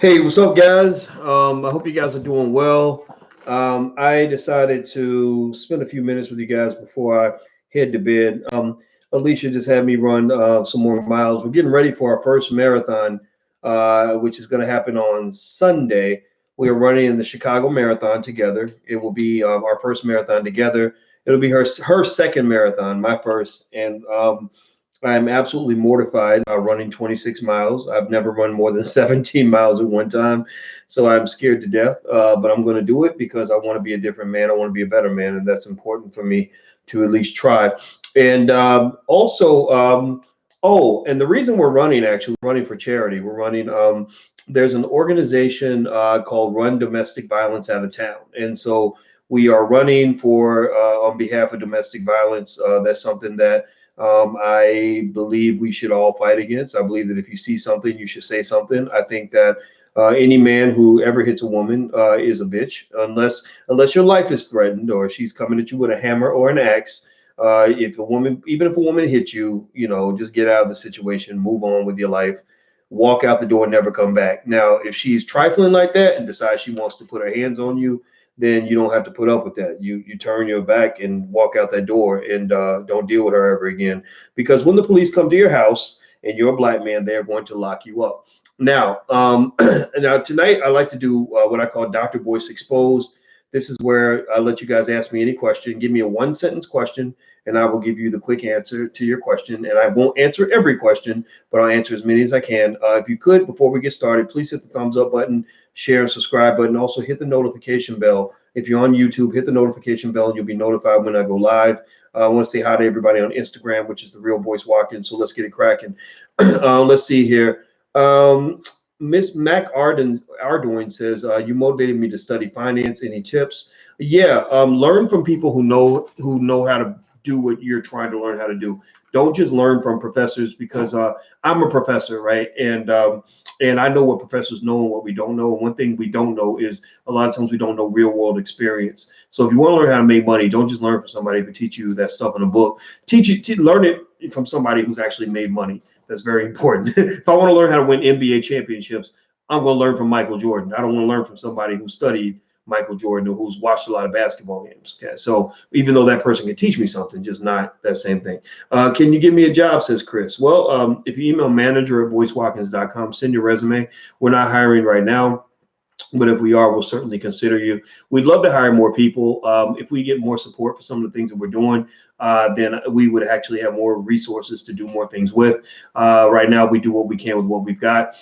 Hey, what's up, guys? I hope you guys are doing well. I decided to spend a few minutes with you guys before I head to bed. Alicia just had me run some more miles. We're getting ready for our first marathon, which is going to happen on Sunday. We are running in the Chicago Marathon together. It will be our first marathon together. It'll be her second marathon, my first, and I'm absolutely mortified running 26 miles. I've never run more than 17 miles at one time, so I'm scared to death. But I'm going to do it because I want to be a different man. I want to be a better man, and that's important for me to at least try. And oh, and the reason we're running, actually, we're running for charity. We're running. There's an organization called Run Domestic Violence Out of Town, and so we are running for on behalf of domestic violence. That's something that I believe we should all fight against. I believe that if you see something, you should say something. I think that any man who ever hits a woman is a bitch, unless your life is threatened or she's coming at you with a hammer or an axe. If a woman, even if a woman hits you, just get out of the situation, move on with your life, walk out the door, never come back. Now, if she's trifling like that and decides she wants to put her hands on you, then you don't have to put up with that. You turn your back and walk out that door and don't deal with her ever again. Because when the police come to your house and you're a black man, they're going to lock you up. Now, now tonight I like to do what I call Dr. Boyce Exposed. This is where I let you guys ask me any question. Give me a one sentence question, and I will give you the quick answer to your question. And I won't answer every question, but I'll answer as many as I can. If you could, before we get started, please hit the thumbs up button, share and subscribe button. Also hit the notification bell. If you're on YouTube, hit the notification bell and you'll be notified when I go live. I want to say hi to everybody on Instagram, which is the real Boyce Watkins. So let's get it cracking. Let's see here. Miss Mac Ardoin says, you motivated me to study finance. Any tips? Yeah, learn from people who know how to do what you're trying to learn how to do. Don't just learn from professors, because I'm a professor, right? And I know what professors know and what we don't know. And one thing we don't know is a lot of times we don't know real world experience. So if you want to learn how to make money, don't just learn from somebody who teach you that stuff in a book. Learn it from somebody who's actually made money. That's very important. If I want to learn how to win NBA championships, I'm going to learn from Michael Jordan. I don't want to learn from somebody who studied Michael Jordan or who's watched a lot of basketball games. Okay, so even though that person can teach me something, just not that same thing. Can you give me a job, says Chris? Well, if you email manager@boycewatkins.com, send your resume. We're not hiring right now, but if we are, we'll certainly consider you. We'd love to hire more people. If we get more support for some of the things that we're doing, then we would actually have more resources to do more things with. Right now, we do what we can with what we've got.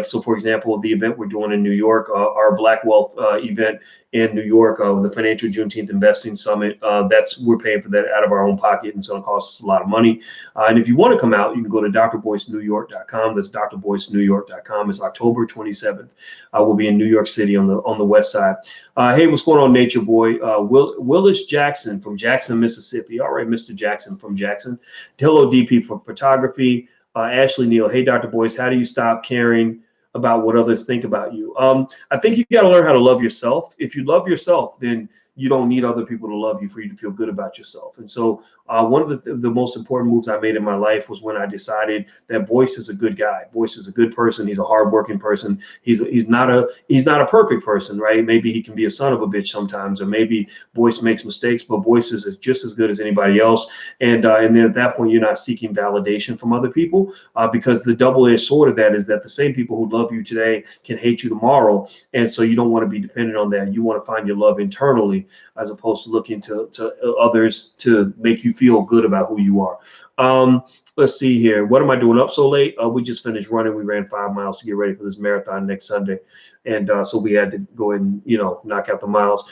So for example, the event we're doing in New York, our Black Wealth event in New York, the Financial Juneteenth Investing Summit, we're paying for that out of our own pocket, and so it costs us a lot of money. And if you want to come out, you can go to drboycenewyork.com. That's drboycenewyork.com. It's October 27th. We'll be in New York City on the west side. Hey, what's going on, Nature Boy? Willis Jackson from Jackson, Mississippi. All right, Mr. Jackson from Jackson. Hello, DP from photography. Ashley Neal. Hey, Dr. Boyce, how do you stop caring about what others think about you? I think you got to learn how to love yourself. If you love yourself, then you don't need other people to love you for you to feel good about yourself. And so one of the most important moves I made in my life was when I decided that Boyce is a good guy. Boyce is a good person. He's a hardworking person. He's not a perfect person, right? Maybe he can be a son of a bitch sometimes, or maybe Boyce makes mistakes, but Boyce is just as good as anybody else. And then at that point, you're not seeking validation from other people, because the double-edged sword of that is that the same people who love you today can hate you tomorrow. And so you don't want to be dependent on that. You want to find your love internally, as opposed to looking to others to make you feel good about who you are. Let's see here. What am I doing up so late? We just finished running. We ran 5 miles to get ready for this marathon next Sunday. And so we had to go ahead and, knock out the miles.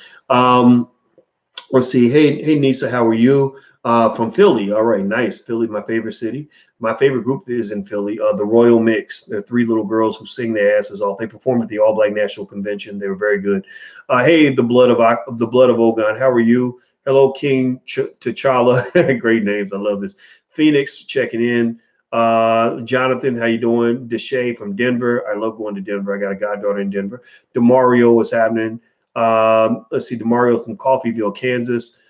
Let's see. Hey, Nisa, how are you? From Philly. All right, nice. Philly, my favorite city. My favorite group is in Philly, the Royal Mix. They're 3 little girls who sing their asses off. They performed at the All Black National Convention. They were very good. Hey, the blood of Ogun. How are you? Hello, King T'Challa. Great names. I love this. Phoenix checking in. Jonathan, how you doing? Deshay from Denver. I love going to Denver. I got a goddaughter in Denver. Demario, what's happening? Let's see. Demario from Coffeeville, Kansas.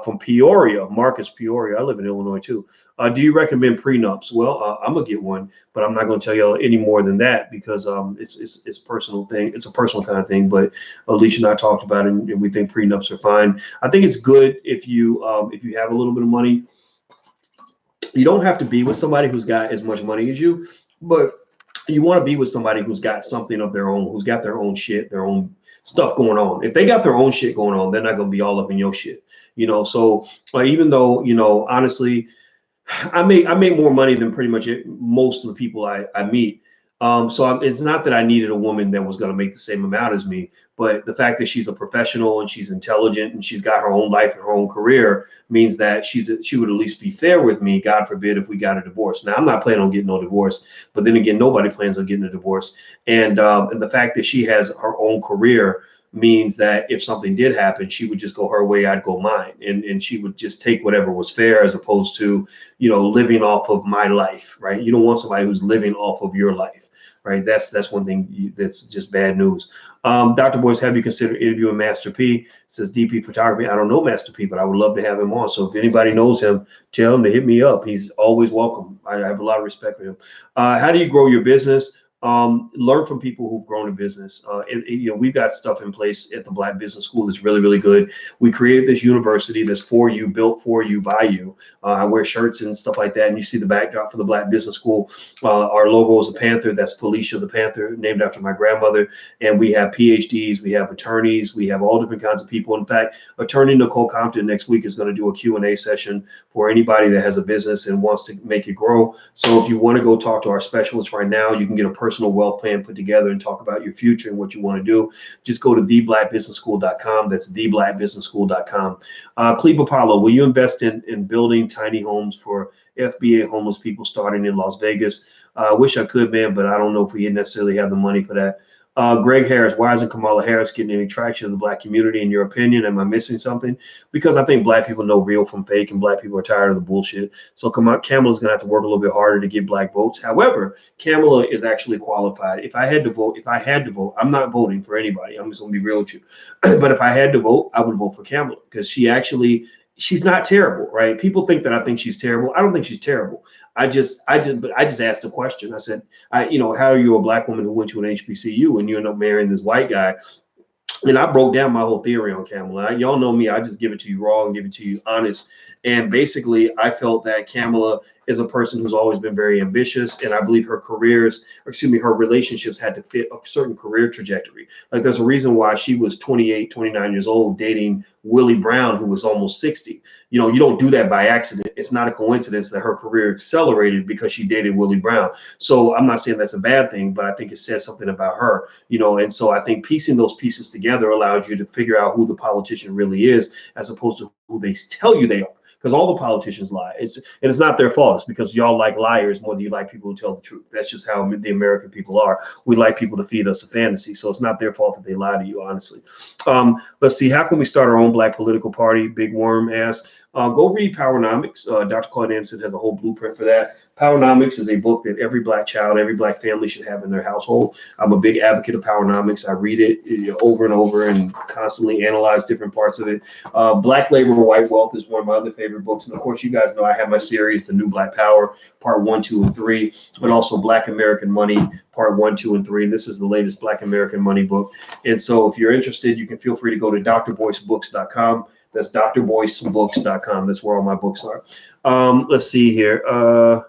from Peoria, Marcus, Peoria. I live in Illinois too. Do you recommend prenups? Well, I'm gonna get one, but I'm not gonna tell you any more than that because it's personal thing. It's a personal kind of thing. But Alicia and I talked about it, and we think prenups are fine. I think it's good if you have a little bit of money. You don't have to be with somebody who's got as much money as you, but you want to be with somebody who's got something of their own, who's got their own shit, their own stuff going on. If they got their own shit going on, they're not going to be all up in your shit, So even though, honestly, I make more money than pretty much most of the people I meet. It's not that I needed a woman that was going to make the same amount as me, but the fact that she's a professional and she's intelligent and she's got her own life and her own career means that she would at least be fair with me. God forbid if we got a divorce. Now I'm not planning on getting no divorce, but then again, nobody plans on getting a divorce. And the fact that she has her own career means that if something did happen, she would just go her way, I'd go mine, and she would just take whatever was fair as opposed to living off of my life, right? You don't want somebody who's living off of your life. Right, that's one thing that's just bad news. Dr. Boyce, have you considered interviewing Master P? It says DP Photography. I don't know Master P, but I would love to have him on. So if anybody knows him, tell him to hit me up. He's always welcome. I have a lot of respect for him. How do you grow your business? Learn from people who've grown a business. We've got stuff in place at the Black Business School that's really, really good. We created this university that's for you, built for you, by you. I wear shirts and stuff like that, and you see the backdrop for the Black Business School. Our logo is a panther. That's Felicia the Panther, named after my grandmother. And we have PhDs, we have attorneys, we have all different kinds of people. In fact, Attorney Nicole Compton next week is going to do a Q&A session for anybody that has a business and wants to make it grow. So if you want to go talk to our specialists right now, you can get a personal wealth plan put together and talk about your future and what you want to do. Just go to theblackbusinessschool.com. That's theblackbusinessschool.com. Cleve Apollo, will you invest in building tiny homes for FBA homeless people starting in Las Vegas? I wish I could, man, but I don't know if we necessarily have the money for that. Greg Harris, why isn't Kamala Harris getting any traction in the Black community, in your opinion? Am I missing something? Because I think Black people know real from fake, and Black people are tired of the bullshit. So Kamala's going to have to work a little bit harder to get Black votes. However, Kamala is actually qualified. If I had to vote, I'm not voting for anybody. I'm just going to be real with you. But if I had to vote, I would vote for Kamala because she's not terrible, right? People think that I think she's terrible. I don't think she's terrible. I just asked a question. I said, how are you a Black woman who went to an HBCU and you end up marrying this white guy? And I broke down my whole theory on Kamala. Y'all know me. I just give it to you raw and give it to you honest. And basically, I felt that Kamala is a person who's always been very ambitious. And I believe her her relationships had to fit a certain career trajectory. Like there's a reason why she was 28, 29 years old dating Willie Brown, who was almost 60. You don't do that by accident. It's not a coincidence that her career accelerated because she dated Willie Brown. So I'm not saying that's a bad thing, but I think it says something about her, and so I think piecing those pieces together allows you to figure out who the politician really is, as opposed to who they tell you they are. Because all the politicians lie. It's not their fault. It's because y'all like liars more than you like people who tell the truth. That's just how the American people are. We like people to feed us a fantasy. So it's not their fault that they lie to you, honestly. Let's see. How can we start our own Black political party? Big Worm asks. Go read Powernomics. Dr. Claude Anderson has a whole blueprint for that. Powernomics is a book that every Black child, every Black family should have in their household. I'm a big advocate of Powernomics. I read it over and over and constantly analyze different parts of it. Black Labor, White Wealth is one of my other favorite books. And of course, you guys know I have my series, The New Black Power, Part 1, 2, and 3, but also Black American Money, Part 1, 2, and 3. And this is the latest Black American Money book. And so if you're interested, you can feel free to go to drboycebooks.com. That's drboycebooks.com. That's where all my books are. Let's see here.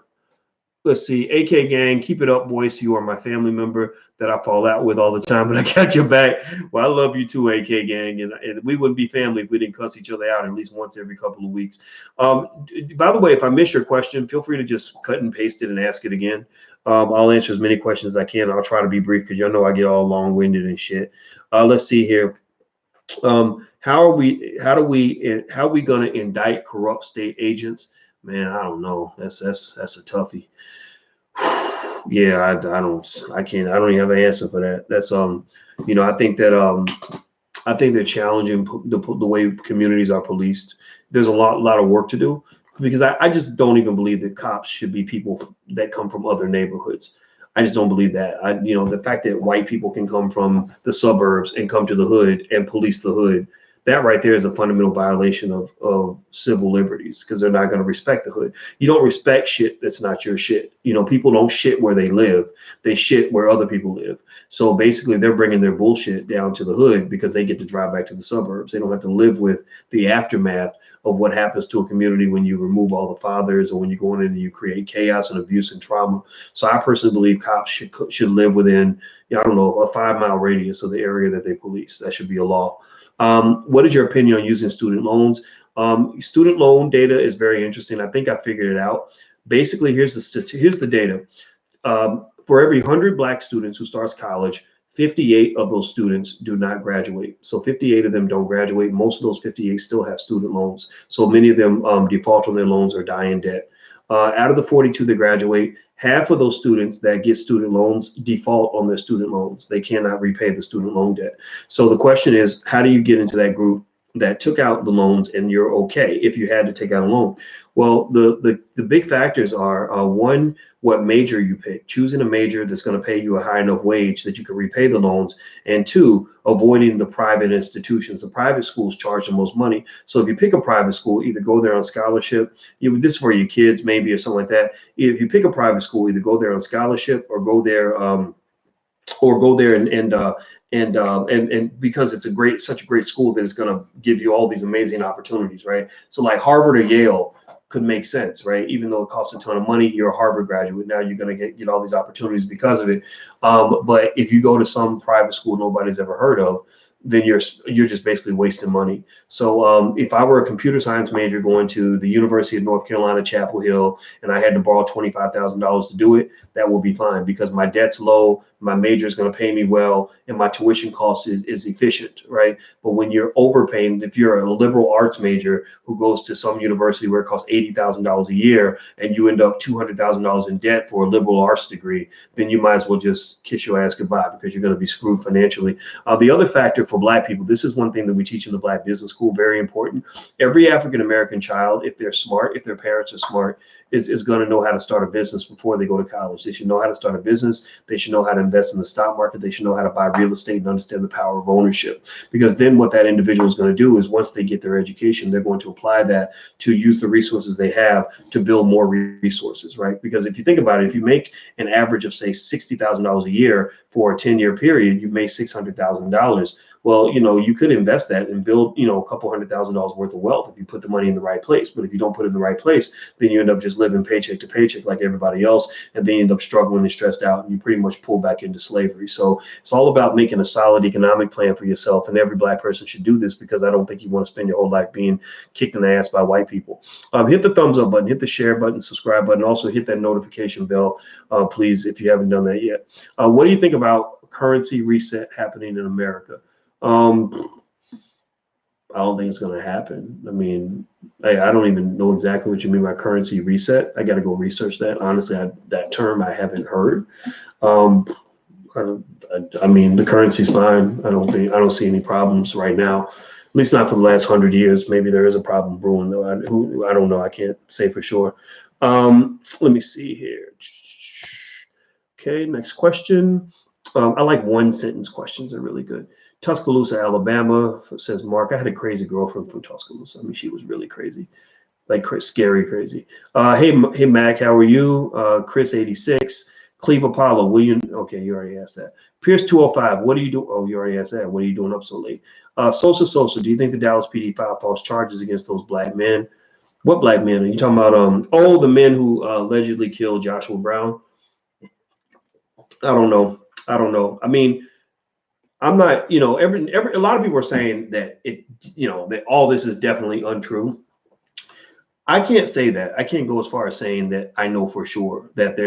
Let's see. AK Gang, keep it up, Boyce. You are my family member that I fall out with all the time, but I got your back. Well, I love you too, AK Gang. And we wouldn't be family if we didn't cuss each other out at least once every couple of weeks. By the way, if I miss your question, feel free to just cut and paste it and ask it again. I'll answer as many questions as I can. I'll try to be brief because y'all know I get all long-winded and shit. Let's see here. How are we going to indict corrupt state agents? Man, I don't know. That's a toughie. Yeah, I don't even have an answer for that. That's I think they're challenging the way communities are policed. There's a lot of work to do because I just don't even believe that cops should be people that come from other neighborhoods. I just don't believe that. The fact that white people can come from the suburbs and come to the hood and police the hood, that right there is a fundamental violation of civil liberties, because they're not going to respect the hood. You don't respect shit that's not your shit. People don't shit where they live. They shit where other people live. So basically, they're bringing their bullshit down to the hood because they get to drive back to the suburbs. They don't have to live with the aftermath of what happens to a community when you remove all the fathers, or when you go in and you create chaos and abuse and trauma. So I personally believe cops should live within, I don't know, a 5-mile radius of the area that they police. That should be a law. What is your opinion on using student loans? Student loan data is very interesting. I think I figured it out. Basically, here's the data. For every 100 Black students who starts college, 58 of those students do not graduate. So 58 of them don't graduate. Most of those 58 still have student loans. So many of them default on their loans or die in debt. Out of the 42 that graduate, half of those students that get student loans default on their student loans. They cannot repay the student loan debt. So the question is, how do you get into that group that took out the loans and you're okay if you had to take out a loan? Well, the big factors are, one, what major you pick, choosing a major that's going to pay you a high enough wage that you can repay the loans, and two, avoiding the private institutions. The private schools charge the most money. So if you pick a private school, either go there on scholarship, this is for your kids maybe, or something like that. If you pick a private school, either go there on scholarship or go there and because it's such a great school that it's going to give you all these amazing opportunities, right? So like Harvard or Yale could make sense, right? Even though it costs a ton of money, you're a Harvard graduate. Now you're going to get all these opportunities because of it. But if you go to some private school nobody's ever heard of, then you're just basically wasting money. So if I were a computer science major going to the University of North Carolina, Chapel Hill, and I had to borrow $25,000 to do it, that will be fine because my debt's low, my major is going to pay me well, and my tuition cost is efficient, right? But when you're overpaying, if you're a liberal arts major who goes to some university where it costs $80,000 a year and you end up $200,000 in debt for a liberal arts degree, then you might as well just kiss your ass goodbye because you're going to be screwed financially. The other factor for Black people, this is one thing that we teach in the Black Business School, very important. Every African-American child, if they're smart, if their parents are smart, is going to know how to start a business before they go to college. They should know how to start a business. They should know how to invest in the stock market. They should know how to buy real estate and understand the power of ownership. Because then what that individual is going to do is once they get their education, they're going to apply that to use the resources they have to build more resources, right? Because if you think about it, if you make an average of, say, $60,000 a year for a 10-year period, you've made $600,000. Well, you could invest that and build, a couple $100,000 worth of wealth if you put the money in the right place. But if you don't put it in the right place, then you end up just living paycheck to paycheck like everybody else. And then you end up struggling and stressed out, and you pretty much pull back into slavery. So it's all about making a solid economic plan for yourself. And every Black person should do this, because I don't think you want to spend your whole life being kicked in the ass by white people. Hit the thumbs up button, hit the share button, subscribe button. Also hit that notification bell, please, if you haven't done that yet. What do you think about currency reset happening in America? I don't think it's going to happen. I mean, I don't even know exactly what you mean by currency reset. I got to go research that. Honestly, that term I haven't heard. I mean, the currency's fine. I don't see any problems right now. At least not for the last 100 years. Maybe there is a problem brewing, though. I don't know. I can't say for sure. Let me see here. Okay, next question. I like one sentence questions. They're really good. Tuscaloosa, Alabama, says Mark. I had a crazy girlfriend from Tuscaloosa. I mean, she was really crazy, like scary crazy. Hey Mac, how are you? Chris 86, Cleve Apollo, William. Okay, you already asked that. Pierce 205, what are you doing? Oh, you already asked that. What are you doing up so late? Sosa, do you think the Dallas PD filed false charges against those Black men? What Black men are you talking about? The men who allegedly killed Joshua Brown. I don't know. I mean, I'm not, a lot of people are saying that that all this is definitely untrue. I can't say that. I can't go as far as saying that I know for sure that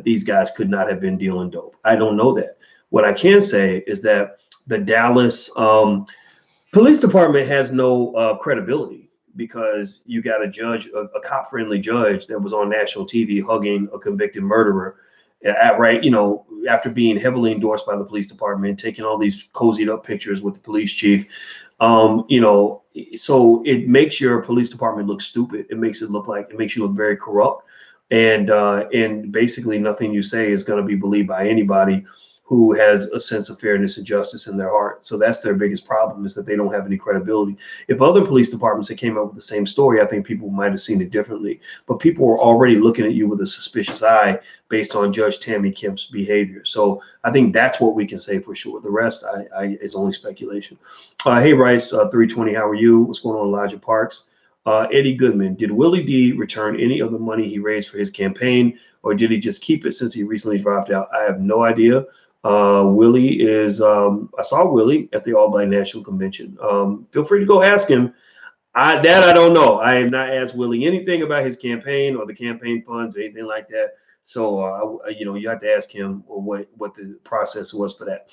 these guys could not have been dealing dope. I don't know that. What I can say is that the Dallas police department has no credibility, because you got a judge, a cop-friendly judge that was on national TV hugging a convicted murderer. Right, after being heavily endorsed by the police department, taking all these cozied up pictures with the police chief, so it makes your police department look stupid. It makes you look very corrupt, and basically nothing you say is going to be believed by anybody who has a sense of fairness and justice in their heart. So that's their biggest problem, is that they don't have any credibility. If other police departments had came up with the same story, I think people might have seen it differently. But people were already looking at you with a suspicious eye based on Judge Tammy Kemp's behavior. So I think that's what we can say for sure. The rest is only speculation. Hey, Rice, 320, how are you? What's going on, Elijah Parks? Eddie Goodman, did Willie D return any of the money he raised for his campaign, or did he just keep it since he recently dropped out? I have no idea. Willie is, I saw Willie at the All Black National Convention. Feel free to go ask him. I don't know. I have not asked Willie anything about his campaign or the campaign funds or anything like that. So, you have to ask him what the process was for that.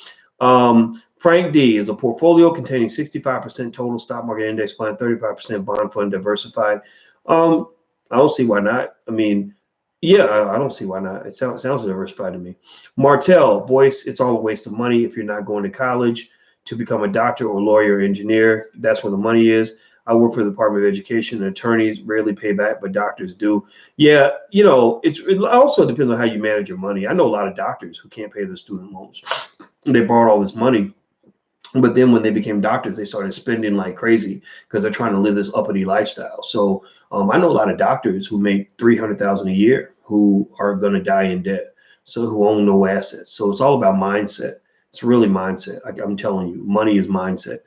Frank D is a portfolio containing 65% total stock market index fund, 35% bond fund diversified. I don't see why not. I mean, yeah, I don't see why not. It sounds diversified to me. Martell, Boyce, it's all a waste of money if you're not going to college to become a doctor or lawyer or engineer. That's where the money is. I work for the Department of Education, and attorneys rarely pay back, but doctors do. Yeah, it also depends on how you manage your money. I know a lot of doctors who can't pay their student loans. They borrowed all this money, but then when they became doctors, they started spending like crazy because they're trying to live this uppity lifestyle. So I know a lot of doctors who make $300,000 a year who are going to die in debt, so who own no assets. So it's all about mindset. It's really mindset. I'm telling you, money is mindset.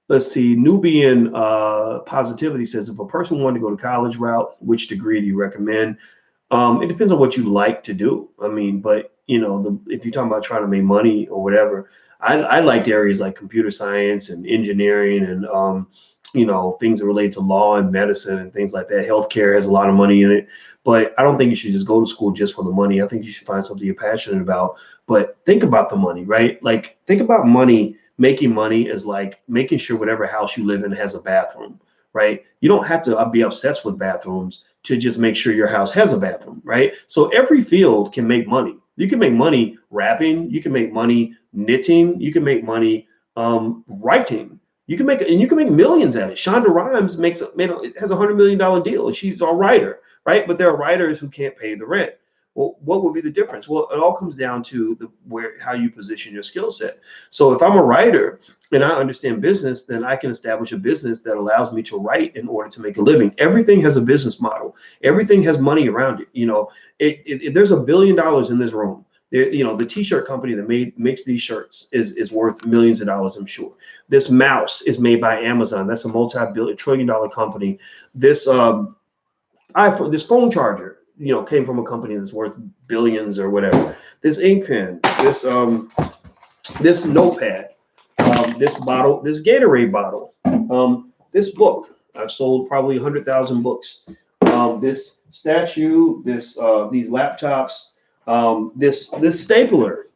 Let's see. Nubian Positivity says, if a person wanted to go to college route, which degree do you recommend? It depends on what you like to do. I mean, but if you're talking about trying to make money or whatever, I liked areas like computer science and engineering and things that relate to law and medicine and things like that. Healthcare has a lot of money in it, but I don't think you should just go to school just for the money. I think you should find something you're passionate about. But think about the money, right? Like, think about money. Making money is like making sure whatever house you live in has a bathroom, right? You don't have to be obsessed with bathrooms to just make sure your house has a bathroom, right? So every field can make money. You can make money rapping, you can make money knitting, you can make money writing. You can make millions at it. Shonda Rhimes has a $100 million deal, and she's a writer, right? But there are writers who can't pay the rent. Well, what would be the difference? Well, it all comes down to how you position your skill set. So if I'm a writer and I understand business, then I can establish a business that allows me to write in order to make a living. Everything has a business model. Everything has money around it. There's $1 billion in this room. The t-shirt company that makes these shirts is worth millions of dollars, I'm sure. This mouse is made by Amazon. That's a multi-trillion-dollar company. This this phone charger, came from a company that's worth billions or whatever. This ink pen, this notepad, this bottle, this Gatorade bottle, this book. I've sold probably 100,000 books. This statue, these laptops, this stapler,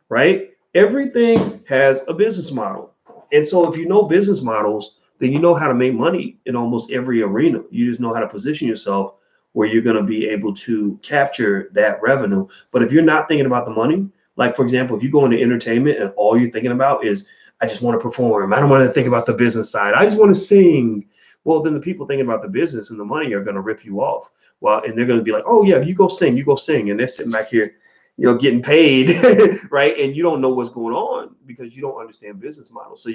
right? Everything has a business model. And so if you know business models, then you know how to make money in almost every arena. You just know how to position yourself where you're going to be able to capture that revenue. But if you're not thinking about the money, like, for example, if you go into entertainment and all you're thinking about is, I just want to perform, I don't want to think about the business side, I just want to sing, well, then the people thinking about the business and the money are going to rip you off. Well, and they're going to be like, oh yeah, you go sing. And they're sitting back here, getting paid, right? And you don't know what's going on because you don't understand business models.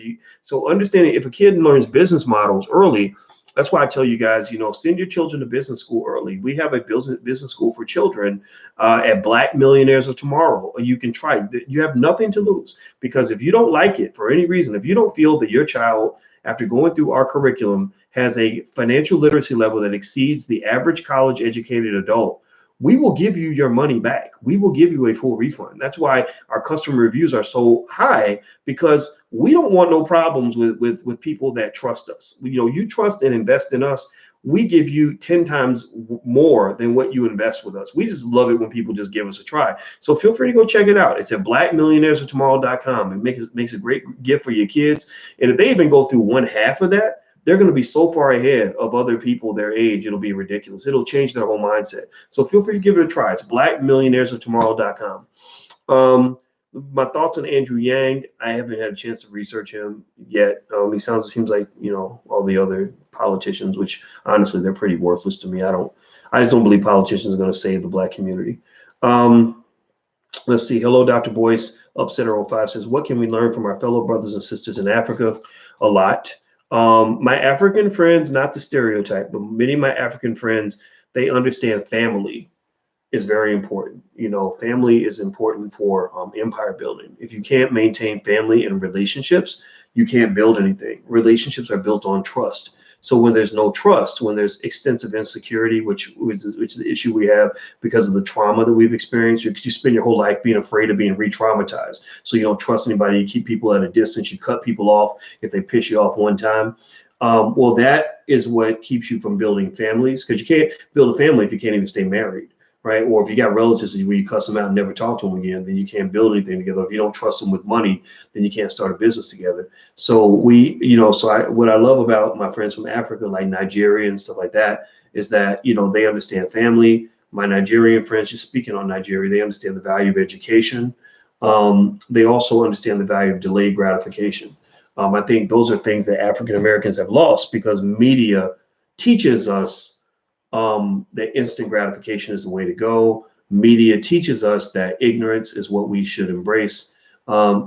So understanding, if a kid learns business models early, that's why I tell you guys, send your children to business school early. We have a business school for children at Black Millionaires of Tomorrow. You can try. You have nothing to lose, because if you don't like it for any reason, if you don't feel that your child, after going through our curriculum, has a financial literacy level that exceeds the average college educated adult, we will give you your money back. We will give you a full refund. That's why our customer reviews are so high, because we don't want no problems with people that trust us. You trust and invest in us. We give you 10 times more than what you invest with us. We just love it when people just give us a try. So feel free to go check it out. It's at blackmillionairesoftomorrow.com. It makes a great gift for your kids. And if they even go through one half of that, they're going to be so far ahead of other people their age, it'll be ridiculous. It'll change their whole mindset. So feel free to give it a try. It's blackmillionairesoftomorrow.com. My thoughts on Andrew Yang, I haven't had a chance to research him yet. He seems like, all the other politicians, which honestly, they're pretty worthless to me. I just don't believe politicians are going to save the Black community. Let's see. Hello, Dr. Boyce. Upsetter05 says, what can we learn from our fellow brothers and sisters in Africa? A lot. My African friends, not the stereotype, but many of my African friends, they understand family is very important. You know, family is important for empire building. If you can't maintain family and relationships, you can't build anything. Relationships are built on trust. So when there's no trust, when there's extensive insecurity, which is the issue we have because of the trauma that we've experienced, you spend your whole life being afraid of being re-traumatized. So you don't trust anybody. You keep people at a distance. You cut people off if they piss you off one time. Well, that is what keeps you from building families, because you can't build a family if you can't even stay married. Right? Or if you got relatives where you cuss them out and never talk to them again, then you can't build anything together. If you don't trust them with money, then you can't start a business together. So what I love about my friends from Africa, like Nigeria and stuff like that, is that, they understand family. My Nigerian friends, just speaking on Nigeria, they understand the value of education. They also understand the value of delayed gratification. I think those are things that African Americans have lost because media teaches us that instant gratification is the way to go. Media teaches us that ignorance is what we should embrace.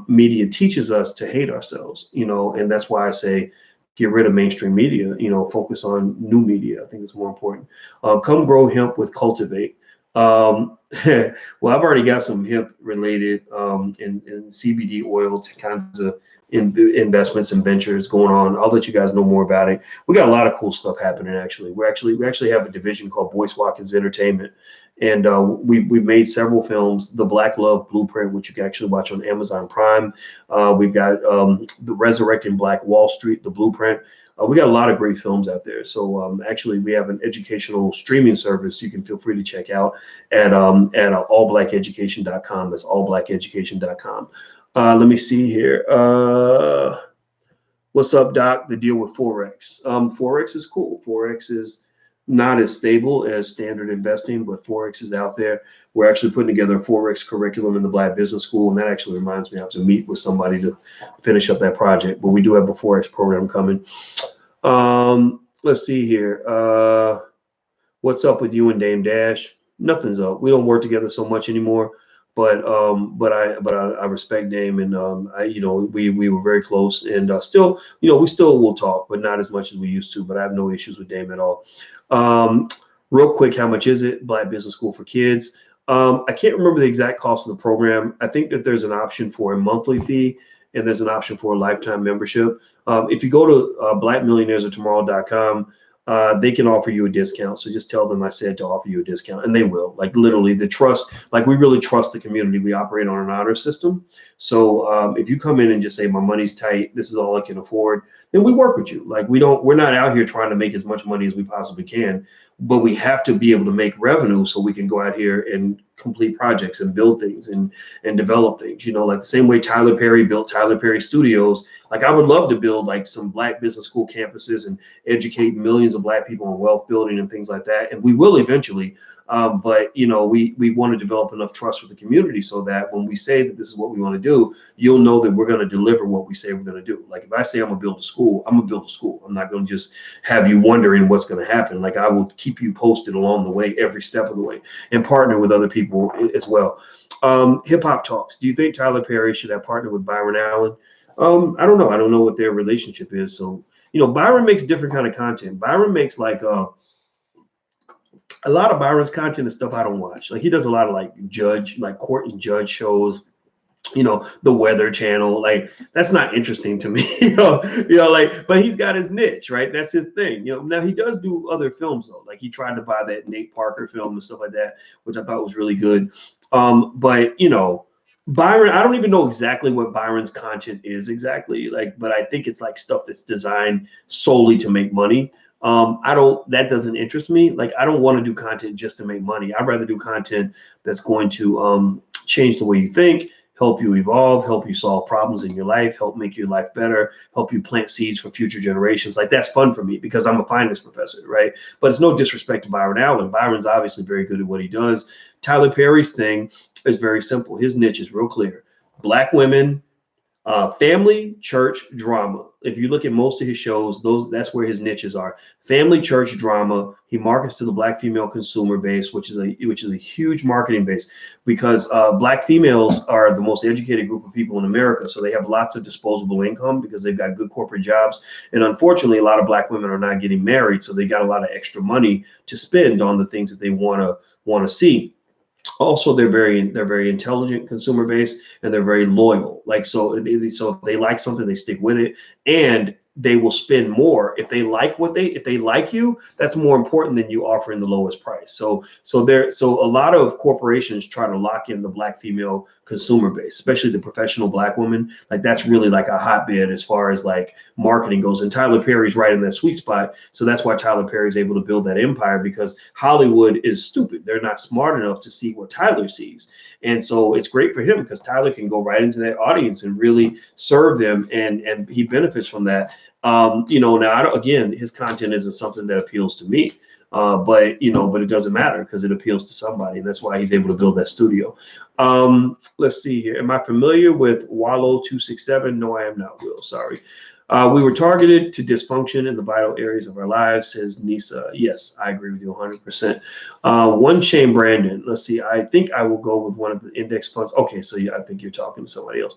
Media teaches us to hate ourselves, and that's why I say get rid of mainstream media, focus on new media. I think it's more important. Come grow hemp with Cultivate. Well, I've already got some hemp related and CBD oil kinds of investments and ventures going on. I'll let you guys know more about it. We got a lot of cool stuff happening. Actually, we actually have a division called Boyce Watkins Entertainment, and we've made several films. The Black Love Blueprint, which you can actually watch on Amazon Prime. We've got the Resurrecting Black Wall Street, The Blueprint. We got a lot of great films out there. So actually, we have an educational streaming service you can feel free to check out at allblackeducation.com. That's allblackeducation.com. Let me see here. What's up, Doc? The deal with Forex. Forex is cool. Forex is not as stable as standard investing, but Forex is out there. We're actually putting together a Forex curriculum in the Black Business School, and that actually reminds me I have to meet with somebody to finish up that project. But we do have a Forex program coming. Let's see here. What's up with you and Dame Dash? Nothing's up. We don't work together so much anymore. But I respect Dame, and we were very close, and still we still will talk, but not as much as we used to. But I have no issues with Dame at all. Real quick, how much is it? Black Business School for Kids. I can't remember the exact cost of the program. I think that there's an option for a monthly fee, and there's an option for a lifetime membership. If you go to blackmillionairesoftomorrow.com, they can offer you a discount. So just tell them I said to offer you a discount, and they will. Like literally, the trust, like we really trust the community. We operate on an honor system. So if you come in and just say my money's tight, this is all I can afford, then we work with you. Like we're not out here trying to make as much money as we possibly can, but we have to be able to make revenue so we can go out here and complete projects and build things and develop things. Like the same way Tyler Perry built Tyler Perry Studios. Like I would love to build like some Black business school campuses and educate millions of Black people on wealth building and things like that. And we will eventually. But we want to develop enough trust with the community so that when we say that this is what we want to do, you'll know that we're going to deliver what we say we're going to do. Like if I say I'm going to build a school, I'm going to build a school. I'm not going to just have you wondering what's going to happen. Like I will keep you posted along the way, every step of the way, and partner with other people as well. Hip Hop Talks. Do you think Tyler Perry should have partnered with Byron Allen? I don't know. I don't know what their relationship is. So, Byron makes different kind of content. Byron makes like a lot of Byron's content is stuff I don't watch. Like he does a lot of like court and judge shows, the Weather Channel. Like that's not interesting to me, but he's got his niche, right? That's his thing. Now he does do other films though. Like he tried to buy that Nate Parker film and stuff like that, which I thought was really good. But Byron, I don't even know exactly what Byron's content is exactly, but I think it's like stuff that's designed solely to make money. That doesn't interest me. Like, I don't want to do content just to make money. I'd rather do content that's going to change the way you think, help you evolve, help you solve problems in your life, help make your life better, help you plant seeds for future generations. Like that's fun for me because I'm a finance professor, right? But it's no disrespect to Byron Allen. Byron's obviously very good at what he does. Tyler Perry's thing is very simple. His niche is real clear. Black women Family, church, drama. If you look at most of his shows, that's where his niches are. Family, church, drama. He markets to the black female consumer base, which is a huge marketing base, because black females are the most educated group of people in America. So they have lots of disposable income because they've got good corporate jobs. And unfortunately, a lot of black women are not getting married, so they got a lot of extra money to spend on the things that they want to see. Also, they're very intelligent consumer base, and they're very loyal. Like, so if they like something, they stick with it, and they will spend more if they like if they like you. That's more important than you offering the lowest price. So a lot of corporations try to lock in the black female consumer base, especially the professional black women. Like, that's really like a hotbed as far as like marketing goes, and Tyler Perry's right in that sweet spot. So that's why Tyler Perry's able to build that empire, because Hollywood is stupid. They're not smart enough to see what Tyler sees. And so it's great for him because Tyler can go right into that audience and really serve them, and he benefits from that. Now, again, his content isn't something that appeals to me, but it doesn't matter because it appeals to somebody, and that's why he's able to build that studio. Let's see here. Am I familiar with Wallow 267? No, I am not, Will. Sorry. We were targeted to dysfunction in the vital areas of our lives, says Nisa. Yes, I agree with you 100%. One Shane Brandon. Let's see. I think I will go with one of the index funds. Okay, so yeah, I think you're talking to somebody else.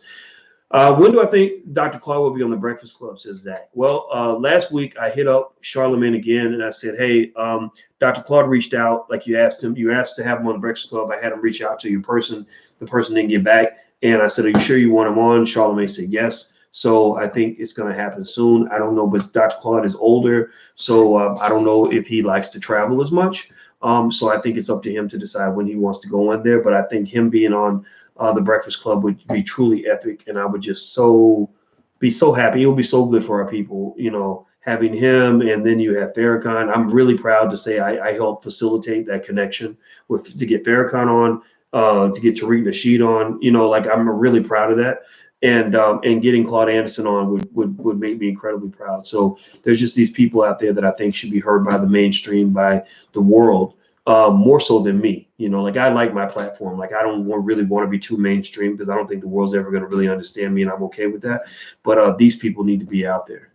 When do I think Dr. Claude will be on the Breakfast Club, says Zach. Well, last week I hit up Charlemagne again, and I said, hey, Dr. Claude reached out, like you asked him. You asked to have him on the Breakfast Club. I had him reach out to your person. The person didn't get back. And I said, are you sure you want him on? Charlemagne said yes. So I think it's going to happen soon. I don't know, but Dr. Claude is older, so I don't know if he likes to travel as much. So I think it's up to him to decide when he wants to go in there. But I think him being on the Breakfast Club would be truly epic, and I would just be so happy. It would be so good for our people, having him. And then you have Farrakhan. I'm really proud to say I helped facilitate that connection to get Farrakhan on, to get Tariq Nasheed on. Like, I'm really proud of that. And getting Claude Anderson on would make me incredibly proud. So there's just these people out there that I think should be heard by the mainstream, by the world, more so than me. Like, I like my platform. Like, I don't really want to be too mainstream because I don't think the world's ever going to really understand me, and I'm okay with that. But these people need to be out there.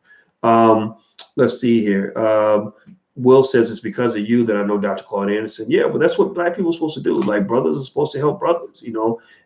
Let's see here. Will says it's because of you that I know Dr. Claude Anderson. Yeah, but that's what black people are supposed to do. Like, brothers are supposed to help brothers.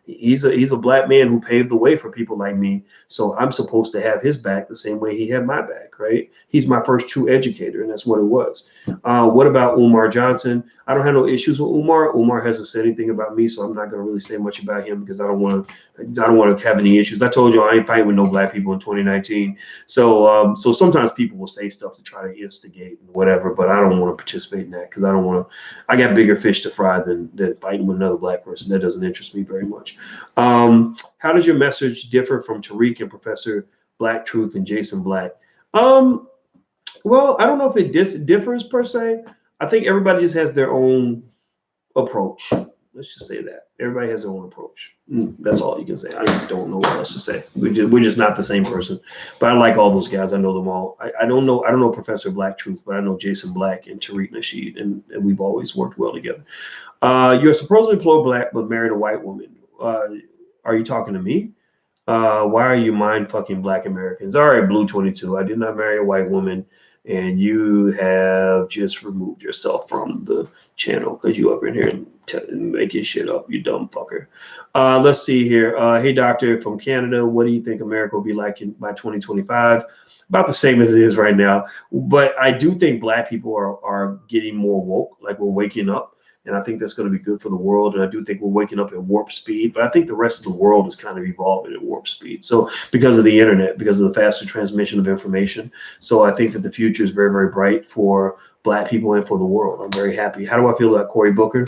He's a black man who paved the way for people like me. So I'm supposed to have his back the same way he had my back, right? He's my first true educator, and that's what it was. What about Umar Johnson? I don't have no issues with Umar. Umar hasn't said anything about me, so I'm not going to really say much about him because I don't want to have any issues. I told you I ain't fighting with no black people in 2019. So sometimes people will say stuff to try to instigate and whatever, but I don't want to participate in that because I got bigger fish to fry than fighting with another black person. That doesn't interest me very much. How does your message differ from Tariq and Professor Black Truth and Jason Black? Well, I don't know if it differs per se. I think everybody just has their own approach. Let's just say that everybody has their own approach. That's all you can say. I don't know what else to say. We're just not the same person. But I like all those guys. I know them all. I don't know Professor Black Truth, but I know Jason Black and Tariq Nasheed, and we've always worked well together. You're supposedly pro-black but married a white woman. Are you talking to me? Why are you mind fucking black Americans? All right, Blue 22. I did not marry a white woman, and you have just removed yourself from the channel because you up in here making shit up, you dumb fucker. Let's see here. Hey, doctor from Canada, what do you think America will be like by 2025? About the same as it is right now. But I do think black people are getting more woke, like we're waking up. And I think that's going to be good for the world. And I do think we're waking up at warp speed. But I think the rest of the world is kind of evolving at warp speed. So because of the internet, because of the faster transmission of information. So I think that the future is very, very bright for black people and for the world. I'm very happy. How do I feel about Cory Booker?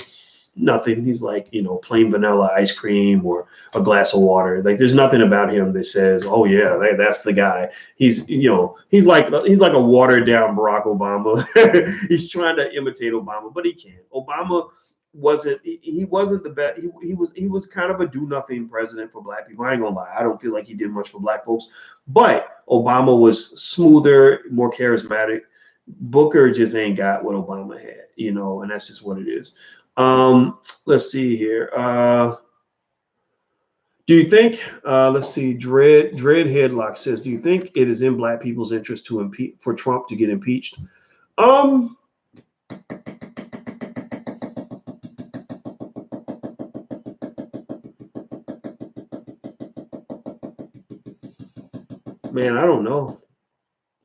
Nothing. He's like, plain vanilla ice cream or a glass of water. Like, there's nothing about him that says, oh yeah, that's the guy. He's like a watered down Barack Obama. He's trying to imitate Obama, but he can't. Obama wasn't the best. He was kind of a do nothing president for black people. I ain't gonna lie. I don't feel like he did much for black folks, but Obama was smoother, more charismatic. Booker just ain't got what Obama had, and that's just what it is. Let's see here. Do you think, let's see, Dread Headlock says, do you think it is in black people's interest to for Trump to get impeached? Um, Man, I don't know.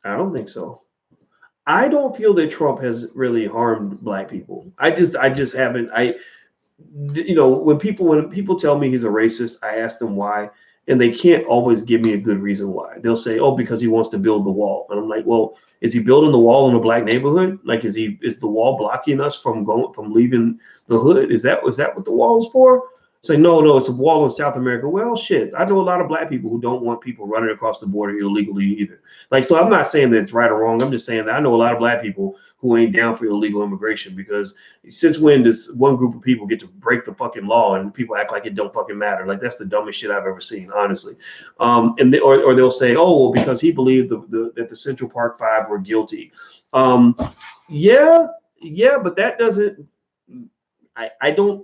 I don't think so. I don't feel that Trump has really harmed black people. I just haven't. When people tell me he's a racist, I ask them why, and they can't always give me a good reason why. They'll say, "Oh, because he wants to build the wall," and I'm like, "Well, is he building the wall in a black neighborhood? Like, is the wall blocking us from leaving the hood? Is that what the wall is for?" Say, no, it's a wall in South America. Well, shit, I know a lot of black people who don't want people running across the border illegally either. Like, so I'm not saying that it's right or wrong. I'm just saying that I know a lot of black people who ain't down for illegal immigration, because since when does one group of people get to break the fucking law and people act like it don't fucking matter? Like, that's the dumbest shit I've ever seen, honestly. Or they'll say, oh, well, because he believed that the Central Park Five were guilty. Yeah, but that doesn't. I don't.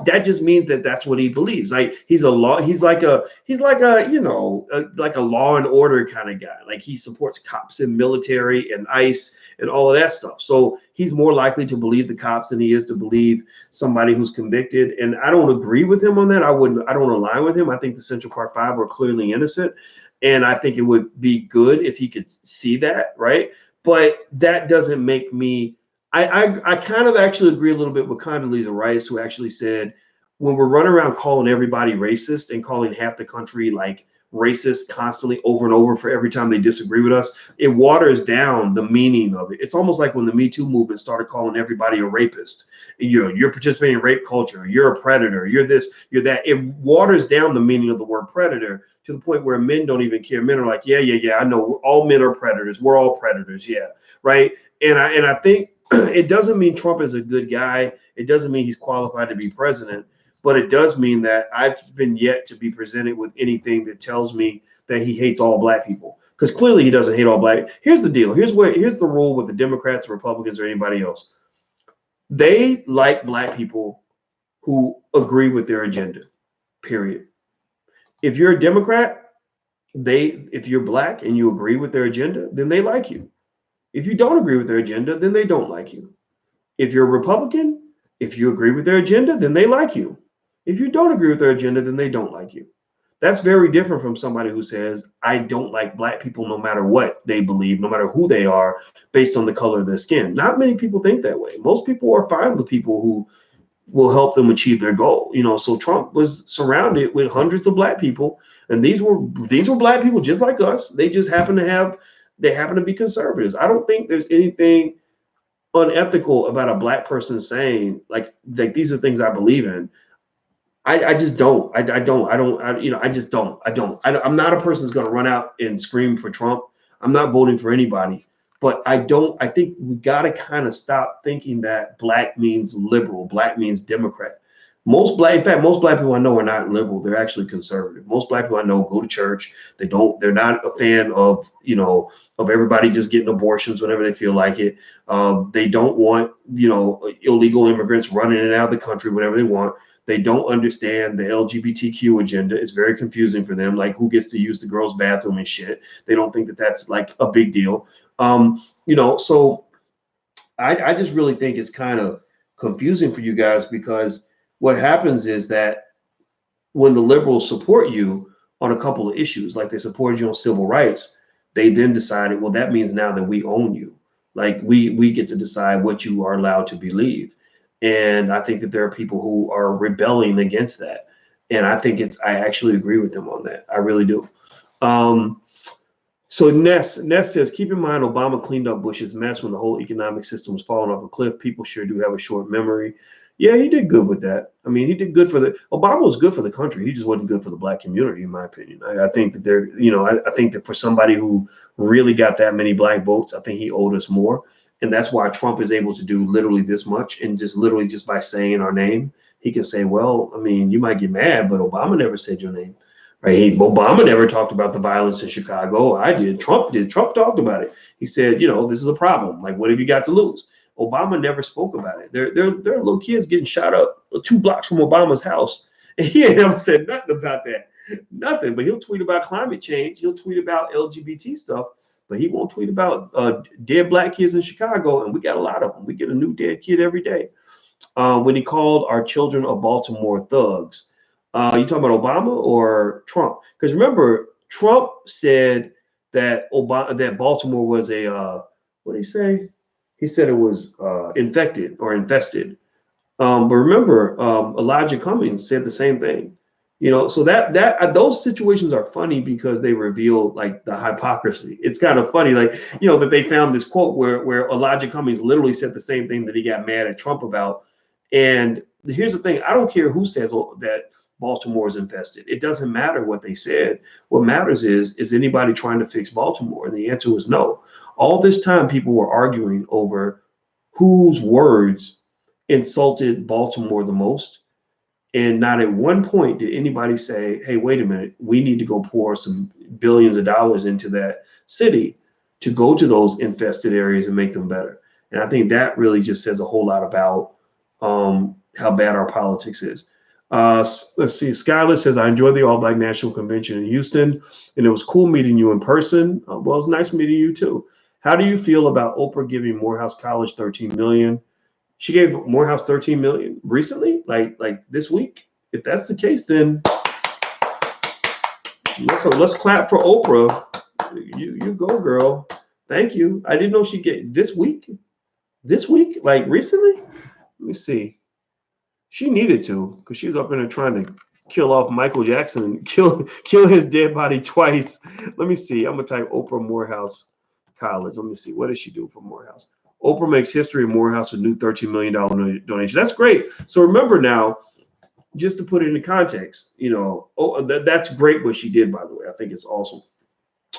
That just means that that's what he believes. Like, he's like a like a law and order kind of guy. Like, he supports cops and military and ICE and all of that stuff. So he's more likely to believe the cops than he is to believe somebody who's convicted. And I don't agree with him on that. I don't align with him. I think the Central Park Five were clearly innocent, and I think it would be good if he could see that, right? But that doesn't make me. I kind of actually agree a little bit with Condoleezza Rice, who actually said, when we're running around calling everybody racist and calling half the country like racist constantly over and over for every time they disagree with us, it waters down the meaning of it. It's almost like when the Me Too movement started calling everybody a rapist. You're participating in rape culture. You're a predator. You're this. You're that. It waters down the meaning of the word predator to the point where men don't even care. Men are like, yeah. I know all men are predators. We're all predators. Yeah, right. And I think it doesn't mean Trump is a good guy. It doesn't mean he's qualified to be president, but it does mean that I've been yet to be presented with anything that tells me that he hates all black people. Because clearly he doesn't hate all black. Here's the deal. Here's the rule with the Democrats, Republicans, or anybody else. They like black people who agree with their agenda. Period. If you're a Democrat, if you're black and you agree with their agenda, then they like you. If you don't agree with their agenda, then they don't like you. If you're a Republican, if you agree with their agenda, then they like you. If you don't agree with their agenda, then they don't like you. That's very different from somebody who says, I don't like black people no matter what they believe, no matter who they are, based on the color of their skin. Not many people think that way. Most people are fine with people who will help them achieve their goal. So Trump was surrounded with hundreds of black people, and these were black people just like us. They just happen to be conservatives. I don't think there's anything unethical about a black person saying like these are things I believe in. I just don't. I just don't. I'm not a person that's going to run out and scream for Trump. I'm not voting for anybody. But I think we got to kind of stop thinking that black means liberal, black means Democrat. In fact, most black people I know are not liberal. They're actually conservative. Most black people I know go to church. They're not a fan of everybody just getting abortions whenever they feel like it. They don't want, illegal immigrants running in and out of the country whenever they want. They don't understand the LGBTQ agenda. It's very confusing for them, like who gets to use the girls' bathroom and shit. They don't think that that's like a big deal. So I just really think it's kind of confusing for you guys, because what happens is that when the liberals support you on a couple of issues, like they supported you on civil rights, they then decided, well, that means now that we own you. Like we get to decide what you are allowed to believe. And I think that there are people who are rebelling against that. And I actually agree with them on that. I really do. So Ness says, keep in mind, Obama cleaned up Bush's mess when the whole economic system was falling off a cliff. People sure do have a short memory. Yeah, he did good with that. I mean, he did good Obama was good for the country. He just wasn't good for the black community, in my opinion. I think that I think that for somebody who really got that many black votes, I think he owed us more. And that's why Trump is able to do literally this much. And just by saying our name, he can say, well, I mean, you might get mad, but Obama never said your name. Right? Obama never talked about the violence in Chicago. I did. Trump did. Trump talked about it. He said, this is a problem. Like, what have you got to lose? Obama never spoke about it. There are little kids getting shot up 2 blocks from Obama's house, And he ain't ever said nothing about that. Nothing. But he'll tweet about climate change. He'll tweet about LGBT stuff. But he won't tweet about dead black kids in Chicago. And we got a lot of them. We get a new dead kid every day. When he called our children of Baltimore thugs. You talking about Obama or Trump? Because remember, Trump said that Baltimore was a what did he say? He said it was infected or infested. But remember, Elijah Cummings said the same thing. You know, so that those situations are funny because they reveal like the hypocrisy. It's kind of funny, like, you know, that they found this quote where Elijah Cummings literally said the same thing that he got mad at Trump about. And here's the thing: I don't care who says that Baltimore is infested. It doesn't matter what they said. What matters is anybody trying to fix Baltimore? And the answer was no. All this time, people were arguing over whose words insulted Baltimore the most. And not at one point did anybody say, hey, wait a minute, we need to go pour some billions of dollars into that city to go to those infested areas and make them better. And I think that really just says a whole lot about how bad our politics is. Let's see. Skylar says, I enjoyed the All Black National Convention in Houston, and it was cool meeting you in person. Well, it's nice meeting you too. How do you feel about Oprah giving Morehouse College $13 million? She gave Morehouse $13 million recently, like this week. If that's the case, then let's clap for Oprah. You go, girl. Thank you. I didn't know she'd get this week. This week, like recently. Let me see. She needed to, because she was up in there trying to kill off Michael Jackson and kill his dead body twice. Let me see. I'm gonna type Oprah Morehouse College. Let me see. What did she do for Morehouse? Oprah makes history in Morehouse with new $13 million donation. That's great. So remember now, just to put it into context, you know, that's great what she did, by the way. I think it's awesome.